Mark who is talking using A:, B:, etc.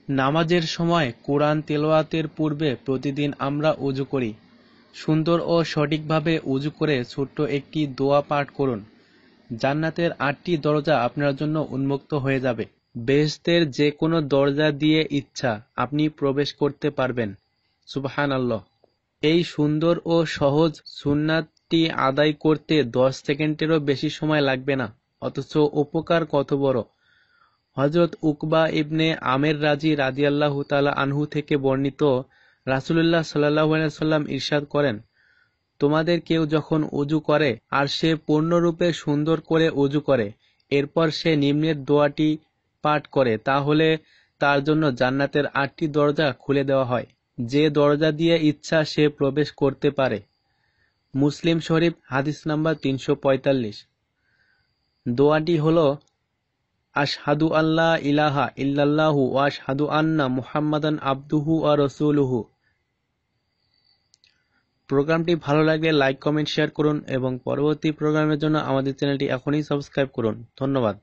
A: নামাজের সময় কোরআন তেলাওয়াতের পূর্বে প্রতিদিন আমরা ওযু করি। সুন্দর ও সঠিকভাবে ওযু করে ছোট্ট একটি দোয়া পাঠ করুন। জান্নাতের ৮টি দরজা আপনার জন্য উন্মুক্ত হয়ে যাবে। বেহেশতের যে কোনো দরজা দিয়ে ইচ্ছা আপনি প্রবেশ করতে পারবেন। সুবহানাল্লাহ। এই সুন্দর ও সহজ সুন্নাতটি আদায় করতে ১০ সেকেন্ডেরও বেশি সময় লাগবে না, অথচ উপকার কত বড়। হযরত উকবা ইবনে আমের রাদিয়াল্লাহু তাআলা আনহু থেকে বর্ণিত, রাসূলুল্লাহ সাল্লাল্লাহু আলাইহি ওয়াসাল্লাম ইরশাদ করেন, তোমাদের কেউ যখন ওযু করে আর সে পূর্ণরূপে সুন্দর করে ওযু করে, এরপর সে নিম্নের দোয়াটি পাঠ করে, তাহলে তার জন্য জান্নাতের ৮টি দরজা খুলে দেওয়া হয়, যে দরজা দিয়ে ইচ্ছা সে প্রবেশ করতে পারে। মুসলিম শরীফ হাদিস নাম্বার ৩৪৫। দোয়াটি হলো, আশহাদু আল্লা ইলাহা ইল্লাল্লাহু ওয়া আশহাদু আন্না মুহাম্মাদান আবদুহু ওয়া রাসূলুহু। প্রোগ্রামটি ভালো লাগলে লাইক, কমেন্ট, শেয়ার করুন এবং পরবর্তী প্রোগ্রামের জন্য আমাদের চ্যানেলটি এখনই সাবস্ক্রাইব করুন। ধন্যবাদ।